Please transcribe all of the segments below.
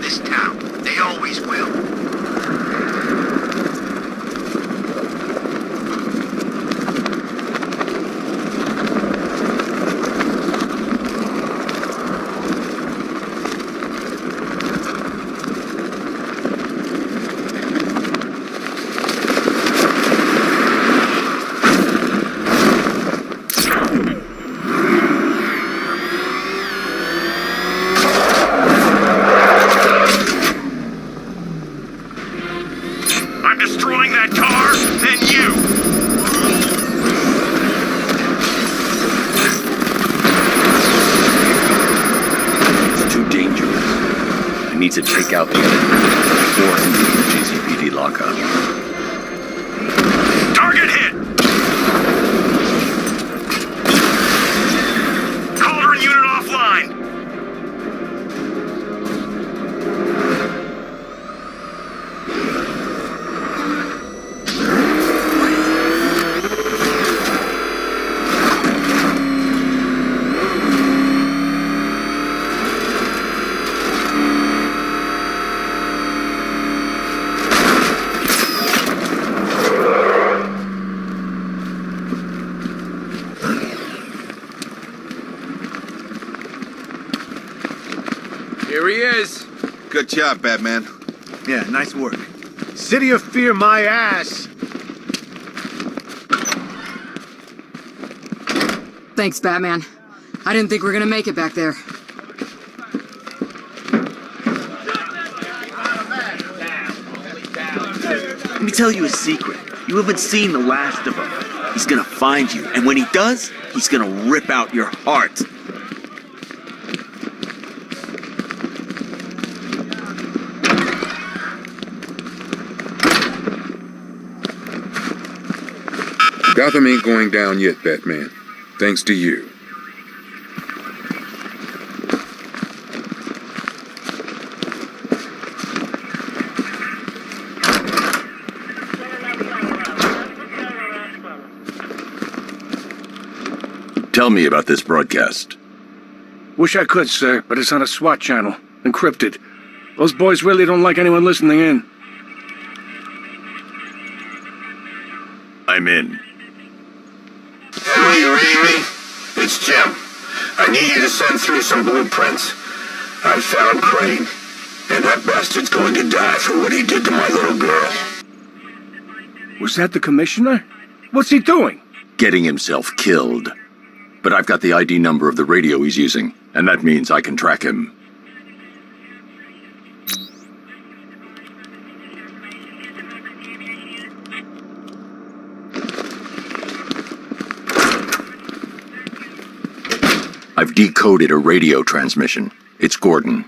this town. They always will. To take out the enemy before entering the GCPD lockup. Target hit! Cauldron unit offline! Here he is. Good job, Batman. Yeah, nice work. City of Fear my ass! Thanks, Batman. I didn't think we were gonna make it back there. Let me tell you a secret. You haven't seen the last of him. He's gonna find you, and when he does, he's gonna rip out your heart. Gotham ain't going down yet, Batman. Thanks to you. Tell me about this broadcast. Wish I could, sir, but it's on a SWAT channel. Encrypted. Those boys really don't like anyone listening in. I'm in. Are you reading me? It's Jim. I need you to send through some blueprints. I found Crane, and that bastard's going to die for what he did to my little girl. Was that the commissioner? What's he doing? Getting himself killed. But I've got the ID number of the radio he's using, and that means I can track him. I've decoded a radio transmission. It's Gordon.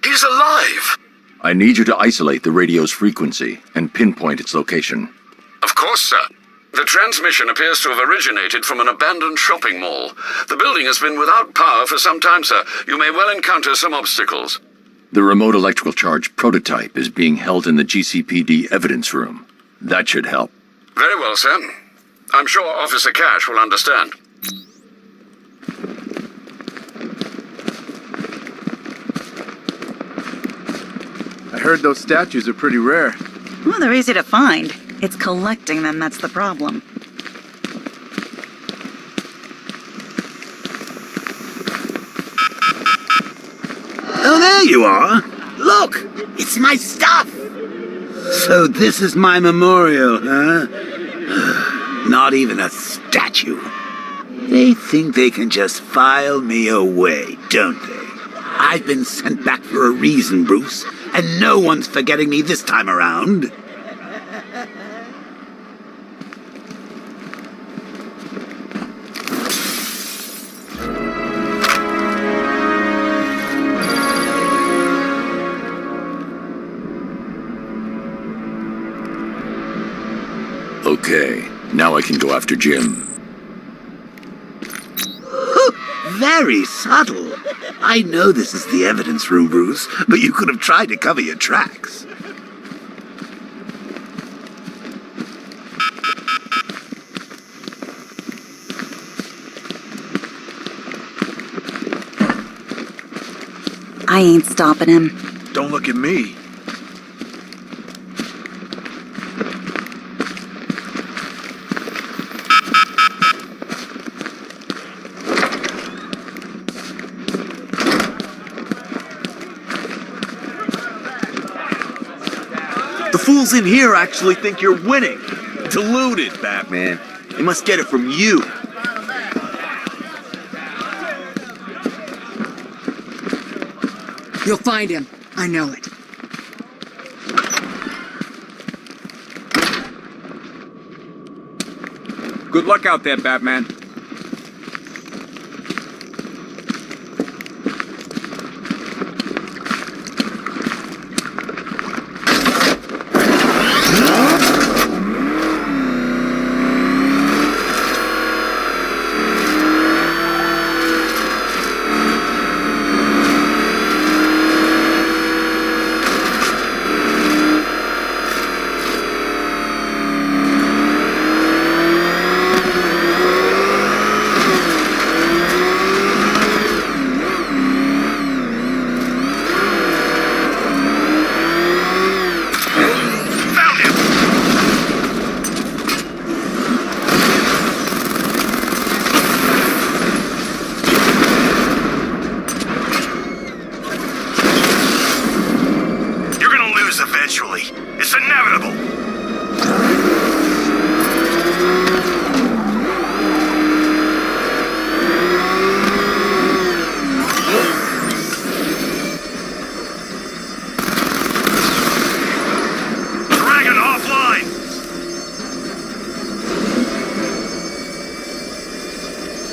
He's alive! I need you to isolate the radio's frequency and pinpoint its location. Of course, sir. The transmission appears to have originated from an abandoned shopping mall. The building has been without power for some time, sir. You may well encounter some obstacles. The remote electrical charge prototype is being held in the GCPD evidence room. That should help. Very well, sir. I'm sure Officer Cash will understand. I heard those statues are pretty rare. Well, they're easy to find. It's collecting them that's the problem. Oh, there you are. Look, it's my stuff. So this is my memorial, huh? Not even a statue. They think they can just file me away, don't they? I've been sent back for a reason, Bruce, and no one's forgetting me this time around. Okay, now I can go after Jim. Very subtle. I know this is the evidence room, Bruce, but you could have tried to cover your tracks. I ain't stopping him. Don't look at me. The fools in here actually think you're winning. Deluded, Batman. They must get it from you. You'll find him. I know it. Good luck out there, Batman. Eventually. It's inevitable. Dragon offline.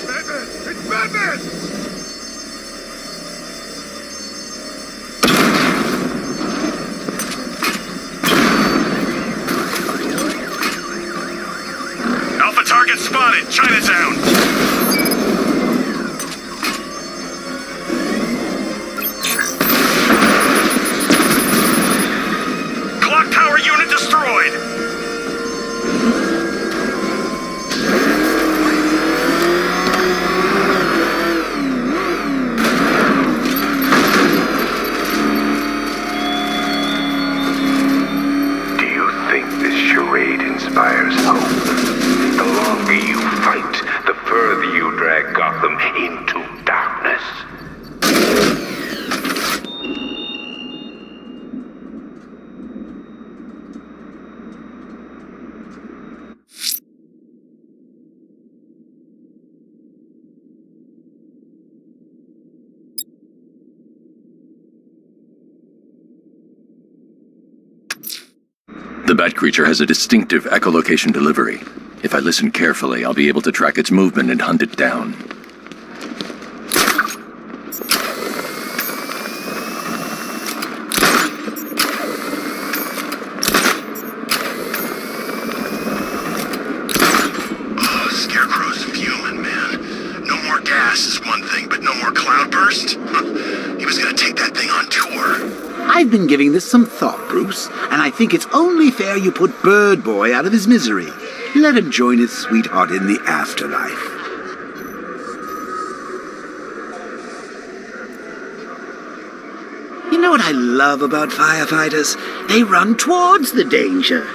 Batman! It's Batman! Target spotted, Chinatown. Clock tower unit destroyed. Do you think this charade inspires hope? The longer you fight, the further you drag Gotham into darkness. The Bat creature has a distinctive echolocation delivery. If I listen carefully, I'll be able to track its movement and hunt it down. Oh, Scarecrow's fuming, man. No more gas is one thing, but no more cloudburst? He was gonna take that thing on tour. I've been giving this some thought, Bruce, and I think it's only fair you put Bird Boy out of his misery. Let him join his sweetheart in the afterlife. You know what I love about firefighters? They run towards the danger.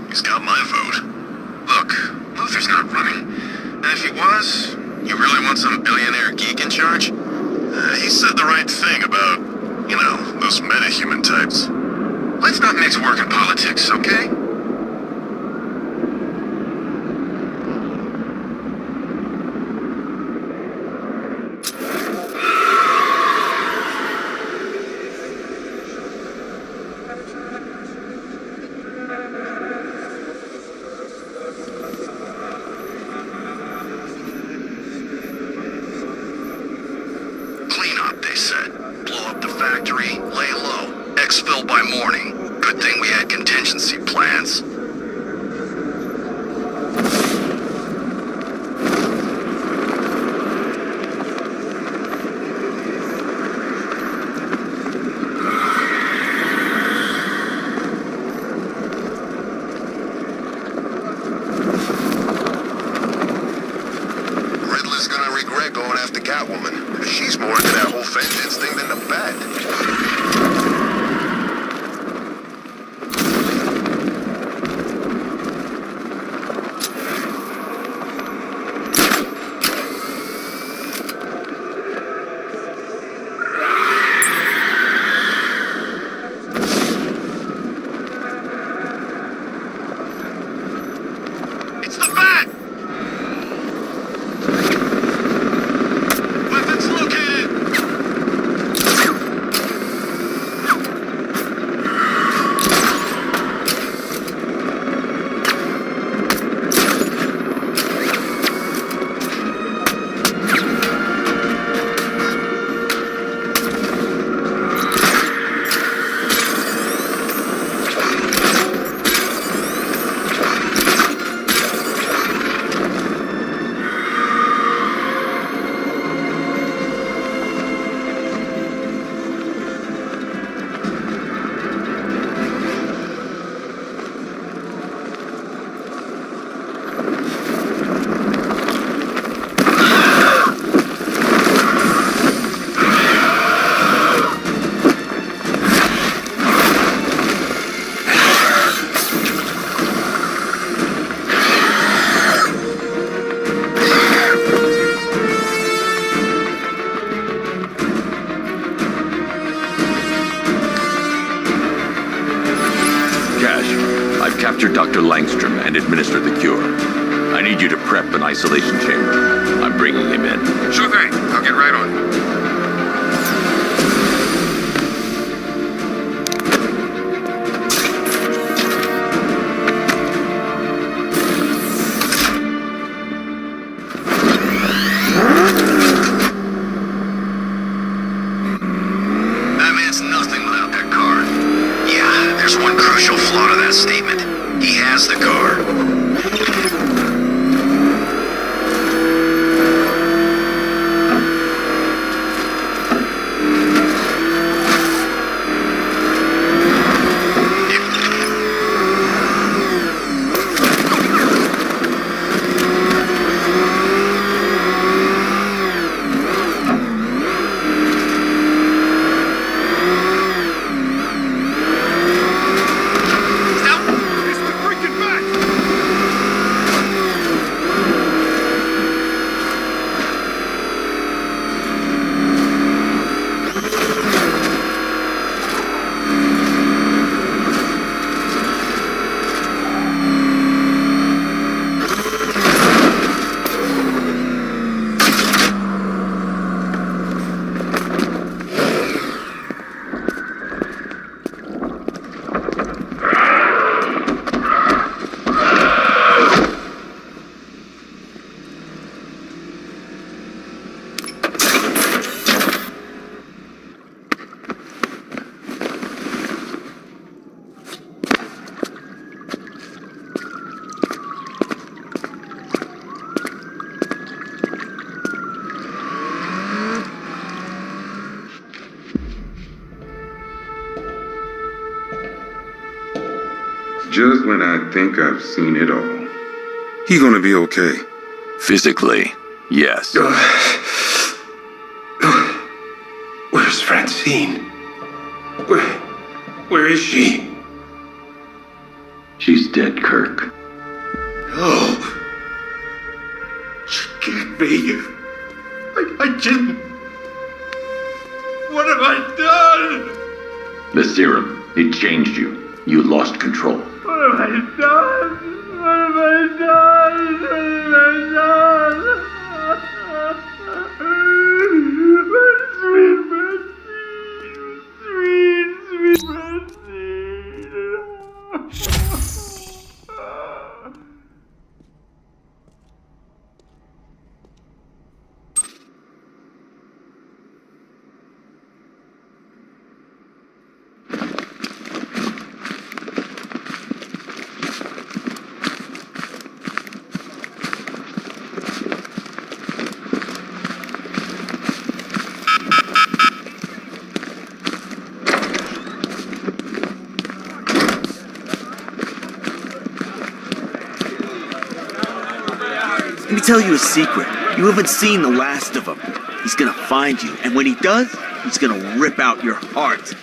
He's got my vote. Look, Luther's not running. And if he was, you really want some billionaire geek in charge? He said the right thing about, you know, those metahuman types. Let's not mix work and politics, okay? Factory, lay low. Exfil by morning. Good thing we had contingency plans. is gonna regret going after Catwoman. She's more into that whole vengeance thing than the Bat. Capture Dr. Langstrom and administer the cure. I need you to prep an isolation chamber. I'm bringing him in. Sure thing. I'll get right on. Batman's nothing without that car. Yeah, there's one crucial flaw to that statement. He has the car. Just when I think I've seen it all. He gonna be okay. Physically, yes. Where's Francine? Where is she? She's dead, Kirk. No. She can't be. I didn't. What have I done? The serum, it changed you. You lost control. What have I done? What have I done? What have I done? Sweet Let me tell you a secret. You haven't seen the last of him. He's gonna find you, and when he does, he's gonna rip out your heart.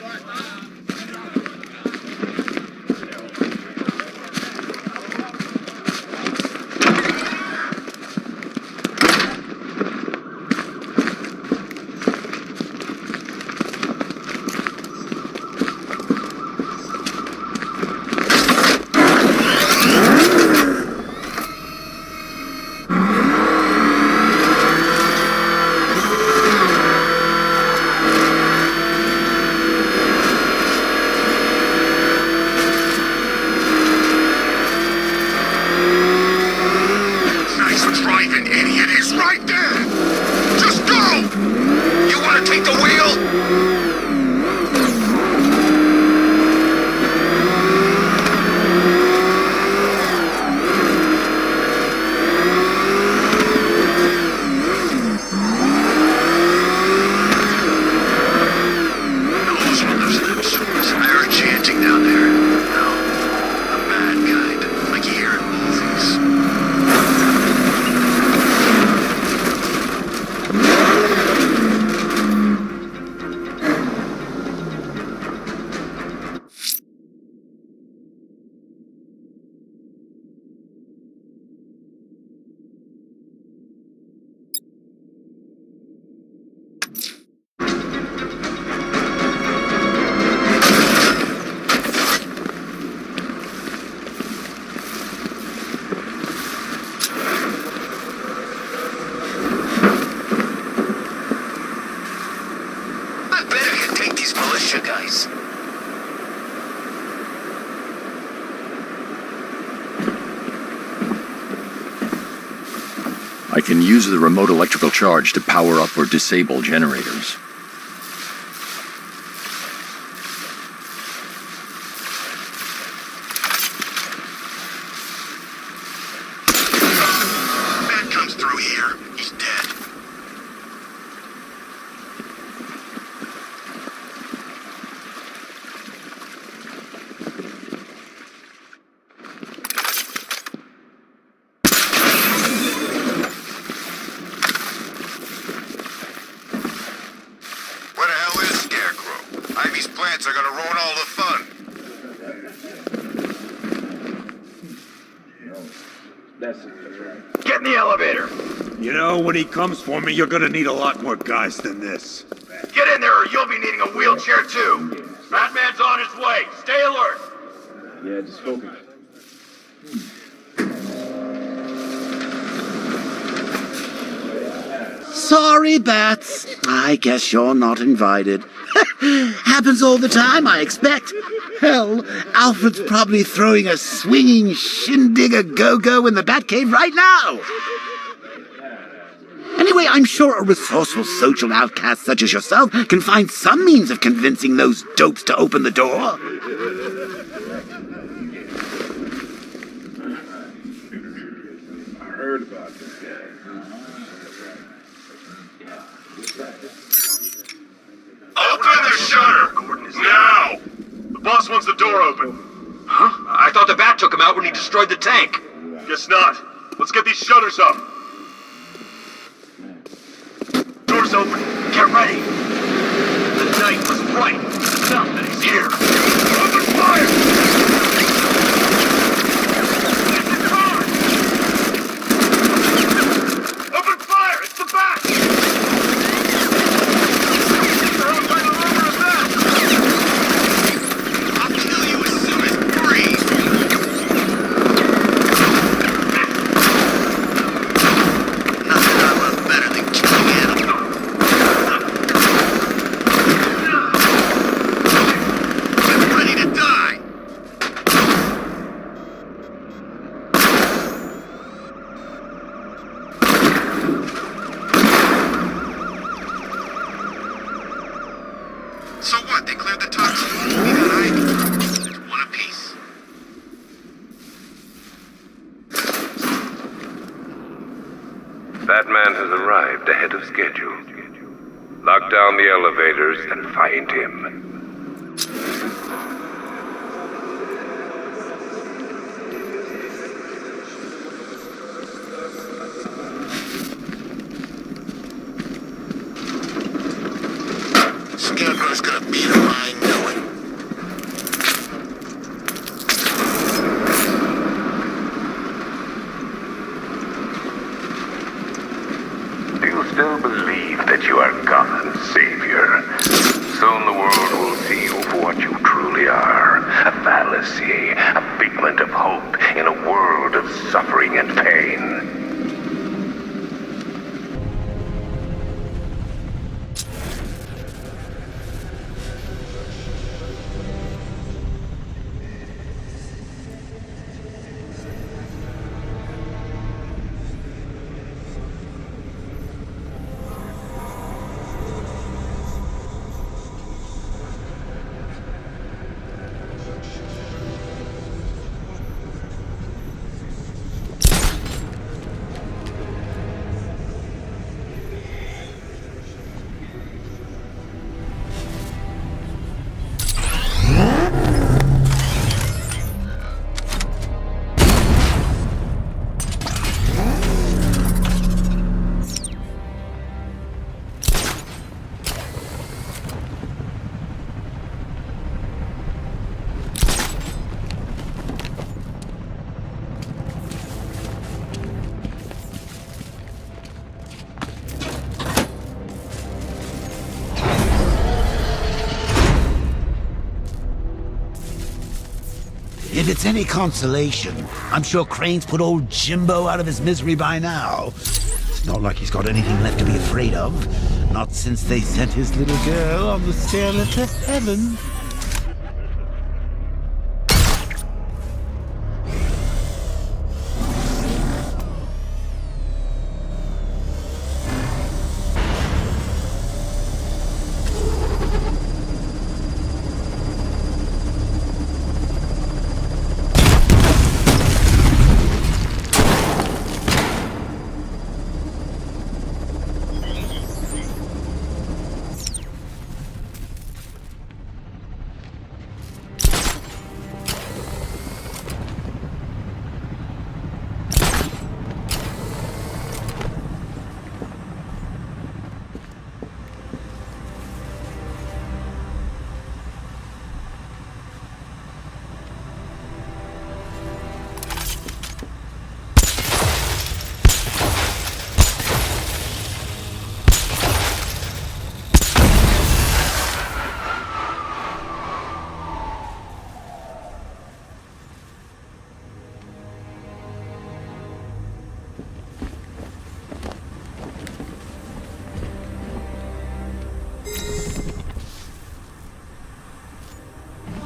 I can use the remote electrical charge to power up or disable generators. Man comes through here, he's dead. Ivy's plants are gonna ruin all the fun. Get in the elevator! You know, when he comes for me, you're gonna need a lot more guys than this. Get in there or you'll be needing a wheelchair too! Batman's on his way! Stay alert! Yeah, just focus. Sorry, Bats. I guess you're not invited. Happens all the time, I expect. Hell, Alfred's probably throwing a swinging shindig a go-go in the Batcave right now. Anyway, I'm sure a resourceful social outcast such as yourself can find some means of convincing those dopes to open the door. I heard about this guy. Open the shutter! Now! The boss wants the door open. Huh? I thought the Bat took him out when he destroyed the tank. Guess not. Let's get these shutters up. Door's open. Get ready. The night was right. Something's here. Open fire! Open fire! It's the Bat! So what? They cleared the toxin. We got Ivy. It's one apiece. Batman has arrived ahead of schedule. Lock down the elevators and find him. Scarecrow's gonna beat him, I know it. Do you still believe that you are Gotham's savior? Soon the world will see you for what you truly are. A fallacy, a figment of hope in a world of suffering and pain. If it's any consolation, I'm sure Crane's put old Jimbo out of his misery by now. It's not like he's got anything left to be afraid of. Not since they sent his little girl on the stairlift to heaven.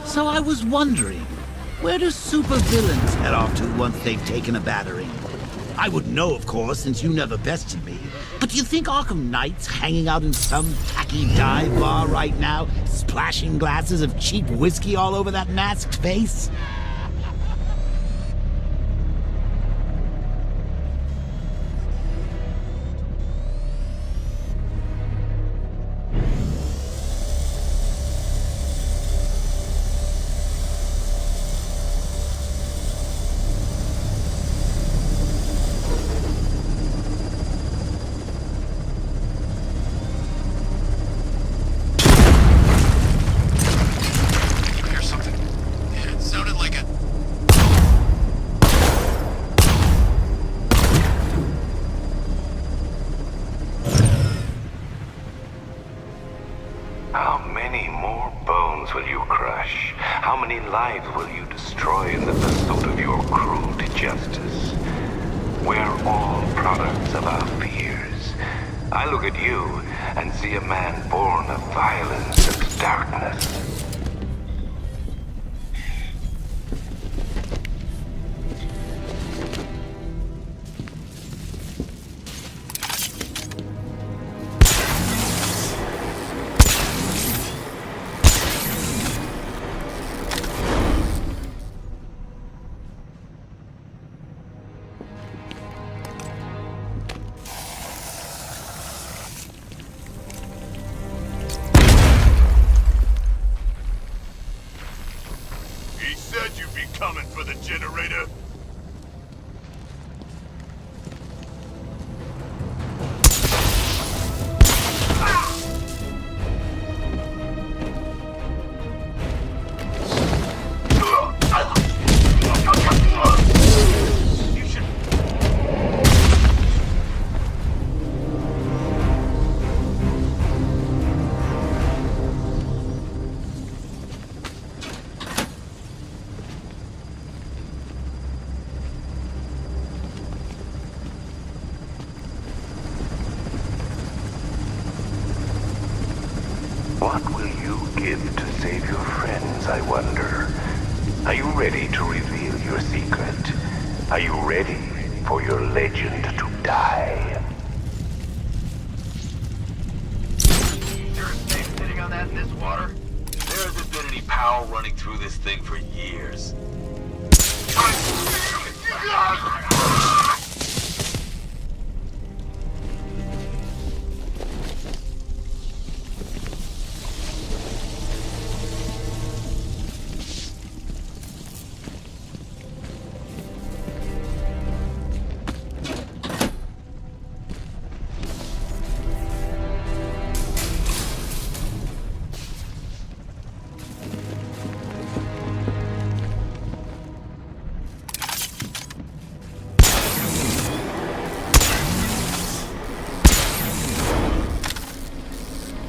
So I was wondering, where do supervillains head off to once they've taken a battering? I wouldn't know, of course, since you never bested me. But do you think Arkham Knight's hanging out in some tacky dive bar right now, splashing glasses of cheap whiskey all over that masked face? How many more bones will you crush? How many lives will you destroy in the pursuit of your cruel justice? We're all products of our fears. I look at you and see a man born of violence and darkness. What will you give to save your friends, I wonder? Are you ready to reveal your secret? Are you ready for your legend to die? There is safe sitting on that in this water? There hasn't been any power running through this thing for years.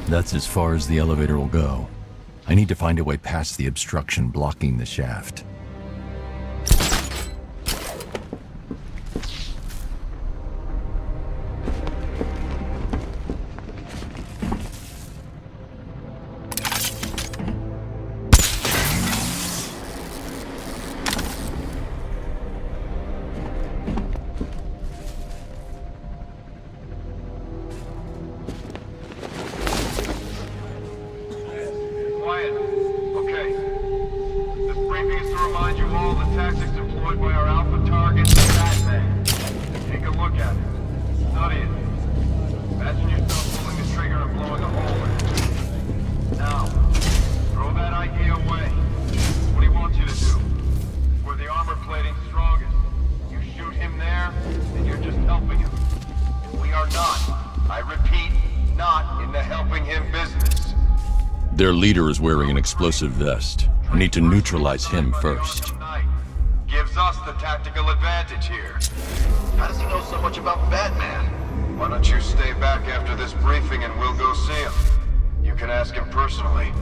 That's as far as the elevator will go. I need to find a way past the obstruction blocking the shaft. Quiet. Okay. This briefing is to remind you all of the tactics employed by our alpha target, Batman. Take a look at it. Study it. Imagine yourself pulling the trigger and blowing a hole in it. Now, throw that idea away. What he wants you to do. Where the armor plating's strongest. You shoot him there, and you're just helping him. We are not, I repeat, not in the helping him business. Their leader is wearing an explosive vest. I need to neutralize him first. Gives us the tactical advantage here. How does he know so much about Batman? Why don't you stay back after this briefing and we'll go see him? You can ask him personally.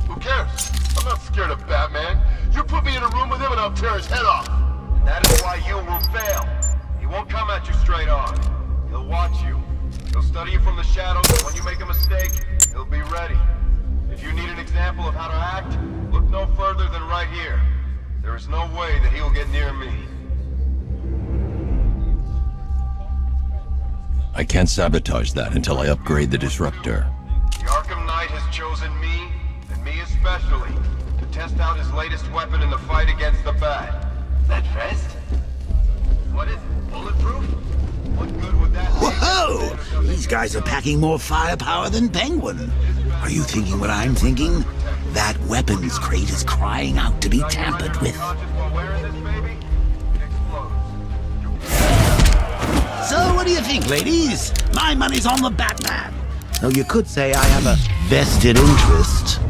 Who cares? I'm not scared of Batman. You put me in a room with him and I'll tear his head off. And that is why you will fail. He won't come at you straight on. He'll watch you. He'll study you from the shadows, and when you make a mistake, he'll be ready. If you need an example of how to act, look no further than right here. There is no way that he'll get near me. I can't sabotage that until I upgrade the disruptor. The Arkham Knight has chosen me, and me especially, to test out his latest weapon in the fight against the Bat. That vest? What is it? Bulletproof? What good would that be? Whoa! These guys are packing more firepower than Penguin. Are you thinking what I'm thinking? That weapons crate is crying out to be tampered with. So what do you think, ladies? My money's on the Batman. Though you could say I have a vested interest.